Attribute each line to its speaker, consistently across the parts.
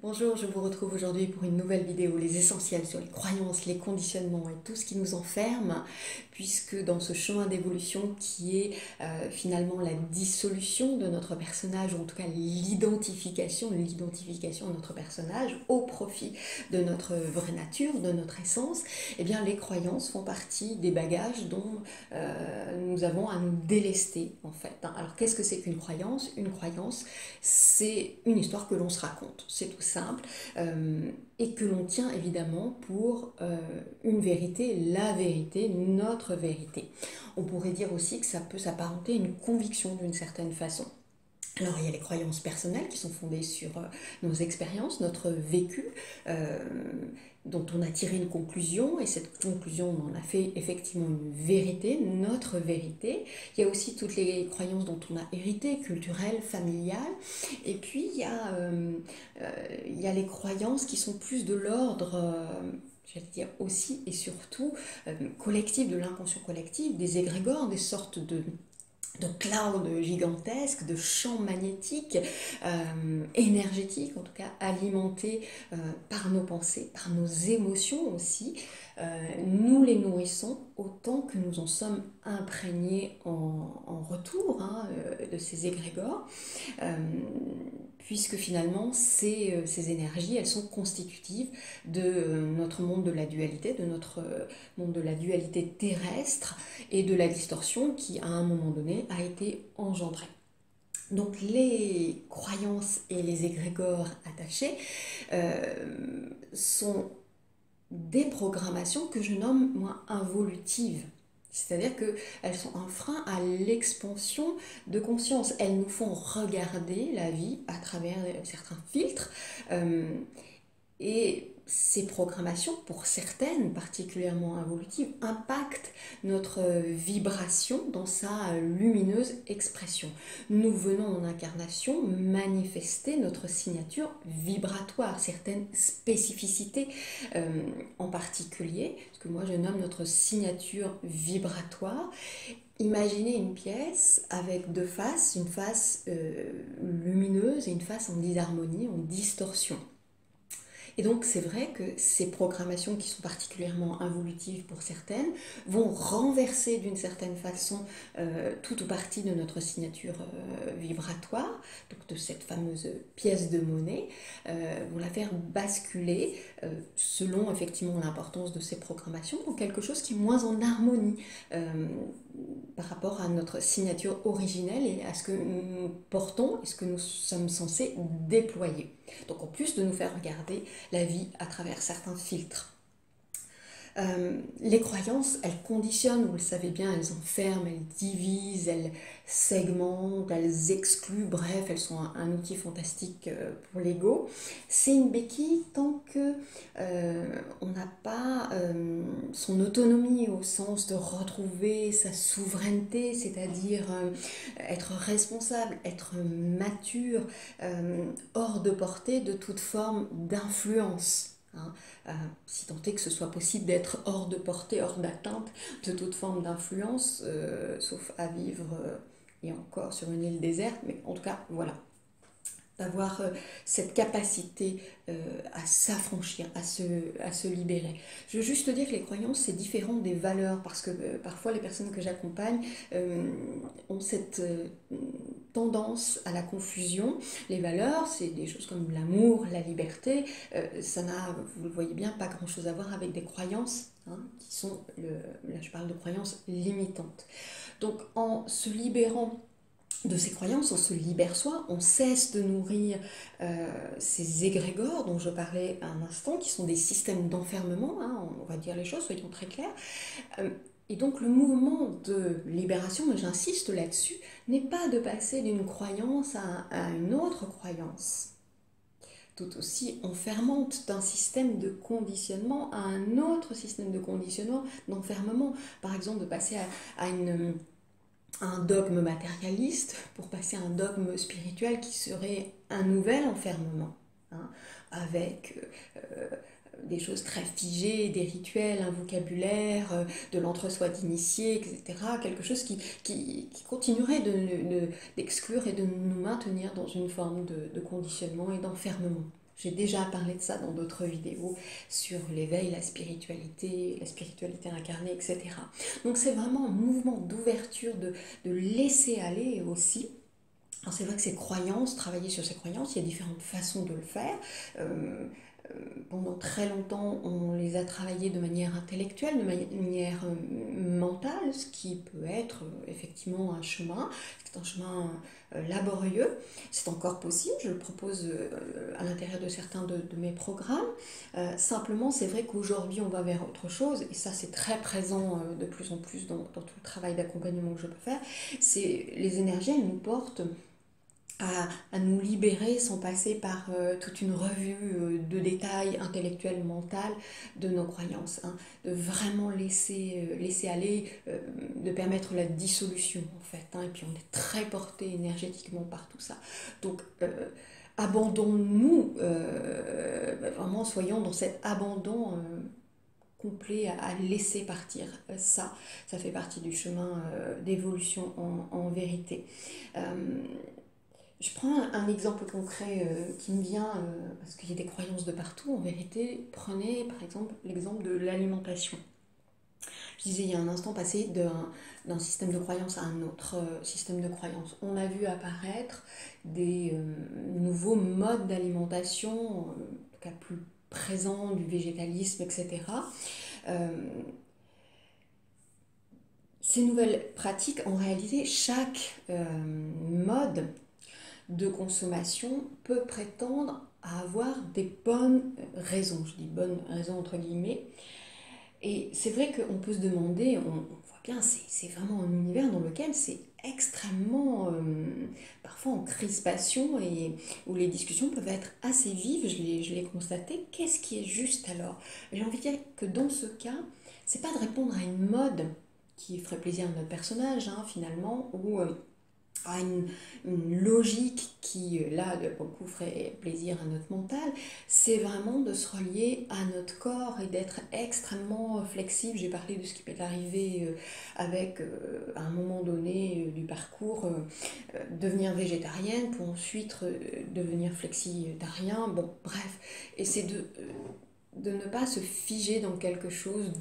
Speaker 1: Bonjour, je vous retrouve aujourd'hui pour une nouvelle vidéo, les essentiels sur les croyances, les conditionnements et tout ce qui nous enferme, puisque dans ce chemin d'évolution qui est finalement la dissolution de notre personnage, ou en tout cas l'identification de notre personnage au profit de notre vraie nature, de notre essence, eh bien les croyances font partie des bagages dont nous avons à nous délester en fait. Alors qu'est-ce que c'est qu'une croyance? Une croyance, c'est une histoire que l'on se raconte, c'est tout simple, et que l'on tient évidemment pour une vérité, la vérité, notre vérité. On pourrait dire aussi que ça peut s'apparenter à une conviction d'une certaine façon. Alors il y a les croyances personnelles qui sont fondées sur nos expériences, notre vécu, euh, dont on a tiré une conclusion, et cette conclusion on en a fait effectivement une vérité, notre vérité. Il y a aussi toutes les croyances dont on a hérité, culturelles, familiales, et puis il y a les croyances qui sont plus de l'ordre... j'allais dire aussi et surtout collectif, de l'inconscient collectif, des égrégores, des sortes de cloud gigantesques, de champs magnétiques, énergétiques, en tout cas alimentés par nos pensées, par nos émotions aussi. Nous les nourrissons autant que nous en sommes imprégnés en retour de ces égrégores, euh, puisque finalement ces énergies, elles sont constitutives de notre monde de la dualité, de notre monde de la dualité terrestre et de la distorsion qui, à un moment donné, a été engendrée. Donc les croyances et les égrégores attachés sont des programmations que je nomme, moi, involutives. C'est-à-dire qu'elles sont un frein à l'expansion de conscience. Elles nous font regarder la vie à travers certains filtres. Et ces programmations, pour certaines particulièrement involutives, impactent notre vibration dans sa lumineuse expression. Nous venons en incarnation manifester notre signature vibratoire, certaines spécificités en particulier, ce que moi je nomme notre signature vibratoire. Imaginez une pièce avec deux faces, une face lumineuse et une face en disharmonie, en distorsion. Et donc c'est vrai que ces programmations qui sont particulièrement involutives pour certaines vont renverser d'une certaine façon toute ou partie de notre signature vibratoire, donc de cette fameuse pièce de monnaie, vont la faire basculer selon effectivement l'importance de ces programmations dans quelque chose qui est moins en harmonie par rapport à notre signature originelle et à ce que nous portons et ce que nous sommes censés déployer. Donc en plus de nous faire regarder la vie à travers certains filtres. Les croyances, elles conditionnent, vous le savez bien, elles enferment, elles divisent, elles segmentent, elles excluent, bref, elles sont un outil fantastique pour l'ego. C'est une béquille tant que on n'a pas son autonomie au sens de retrouver sa souveraineté, c'est-à-dire être responsable, être mature, hors de portée de toute forme d'influence. Hein, si tant est que ce soit possible d'être hors de portée, hors d'atteinte de toute forme d'influence, sauf à vivre et encore sur une île déserte, mais en tout cas, voilà, d'avoir cette capacité à s'affranchir, à se libérer. Je veux juste te dire que les croyances, c'est différent des valeurs, parce que parfois les personnes que j'accompagne ont cette tendance à la confusion. Les valeurs, c'est des choses comme l'amour, la liberté, ça n'a, vous le voyez bien, pas grand-chose à voir avec des croyances, qui sont, là je parle de croyances limitantes. Donc en se libérant de ces croyances, on se libère soi, on cesse de nourrir ces égrégores dont je parlais à un instant, qui sont des systèmes d'enfermement, on va dire les choses, soyons très clairs. Et donc le mouvement de libération, mais j'insiste là-dessus, n'est pas de passer d'une croyance à une autre croyance, tout aussi enfermante, d'un système de conditionnement à un autre système de conditionnement, d'enfermement. Par exemple, de passer à un dogme matérialiste pour passer à un dogme spirituel qui serait un nouvel enfermement, avec des choses très figées, des rituels, un vocabulaire, de l'entre-soi d'initié, etc. Quelque chose qui continuerait d'exclure et de nous maintenir dans une forme de conditionnement et d'enfermement. J'ai déjà parlé de ça dans d'autres vidéos sur l'éveil, la spiritualité incarnée, etc. Donc c'est vraiment un mouvement d'ouverture, de laisser aller aussi. Alors c'est vrai que ces croyances, travailler sur ces croyances, il y a différentes façons de le faire. Euh, Pendant très longtemps, on les a travaillées de manière intellectuelle, de manière mentale, ce qui peut être effectivement un chemin. C'est un chemin laborieux. C'est encore possible, je le propose à l'intérieur de certains de mes programmes. Simplement, c'est vrai qu'aujourd'hui, on va vers autre chose, et ça, c'est très présent de plus en plus dans tout le travail d'accompagnement que je peux faire. C'est les énergies, elles nous portent à nous libérer sans passer par toute une revue de détails intellectuels, mentaux de nos croyances, hein, de vraiment laisser aller, de permettre la dissolution en fait, hein, et puis on est très porté énergétiquement par tout ça. Donc abandonnons-nous, vraiment soyons dans cet abandon complet à laisser partir ça. Ça fait partie du chemin d'évolution en vérité. Euh, je prends un exemple concret qui me vient, parce qu'il y a des croyances de partout. En vérité, prenez par exemple l'exemple de l'alimentation. Je disais il y a un instant passé d'un système de croyance à un autre système de croyance. On a vu apparaître des nouveaux modes d'alimentation, en tout cas plus présents, du végétalisme, etc. Euh, Ces nouvelles pratiques, en réalité, chaque mode de consommation peut prétendre à avoir des bonnes raisons. Je dis bonnes raisons entre guillemets. Et c'est vrai qu'on peut se demander, on voit bien, c'est vraiment un univers dans lequel c'est extrêmement, parfois en crispation, et où les discussions peuvent être assez vives, je l'ai constaté. Qu'est-ce qui est juste alors? J'ai envie de dire que dans ce cas, c'est pas de répondre à une mode qui ferait plaisir à notre personnage, hein, finalement, ou à une logique qui, là, pour le coup, ferait plaisir à notre mental. C'est vraiment de se relier à notre corps et d'être extrêmement flexible. J'ai parlé de ce qui m'est arrivé avec, à un moment donné du parcours, devenir végétarienne pour ensuite devenir flexitarien. Bon, bref. Et c'est de ne pas se figer dans quelque chose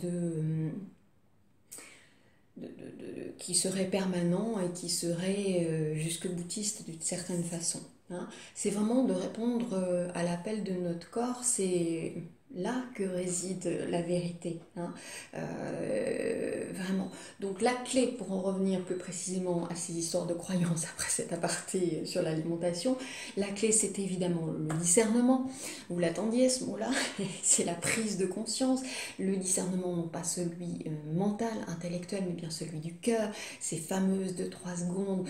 Speaker 1: qui serait permanent et qui serait jusque boutiste d'une certaine façon, hein. C'est vraiment de répondre à l'appel de notre corps, c'est là que réside la vérité, hein. Vraiment. Donc la clé, pour en revenir plus précisément à ces histoires de croyances après cet aparté sur l'alimentation, la clé c'est évidemment le discernement. Vous l'attendiez ce mot-là, c'est la prise de conscience. Le discernement, non pas celui mental, intellectuel, mais bien celui du cœur, ces fameuses 2-3 secondes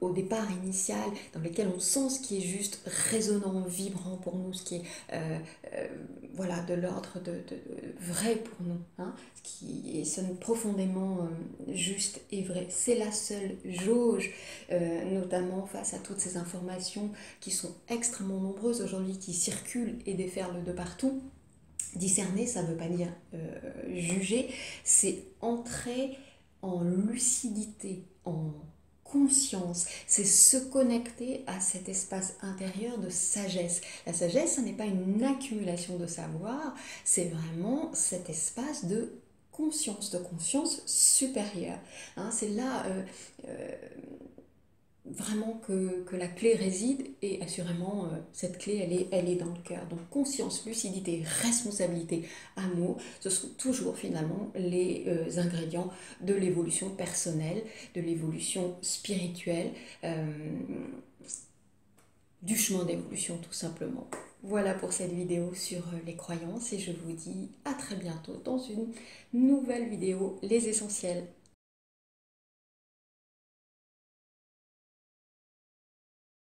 Speaker 1: au départ initial, dans lesquelles on sent ce qui est juste résonnant, vibrant pour nous, ce qui est voilà, de l'ordre de vrai pour nous, hein, ce qui sonne profondément juste et vrai. C'est la seule jauge, notamment face à toutes ces informations qui sont extrêmement nombreuses aujourd'hui, qui circulent et déferlent de partout. Discerner, ça ne veut pas dire juger, c'est entrer en lucidité, en conscience, c'est se connecter à cet espace intérieur de sagesse. La sagesse, ce n'est pas une accumulation de savoir, c'est vraiment cet espace de conscience supérieure, hein. C'est là vraiment que la clé réside, et assurément cette clé elle est dans le cœur. Donc conscience, lucidité, responsabilité, amour, ce sont toujours finalement les ingrédients de l'évolution personnelle, de l'évolution spirituelle, du chemin d'évolution tout simplement. Voilà pour cette vidéo sur les croyances, et je vous dis à très bientôt dans une nouvelle vidéo, les essentiels.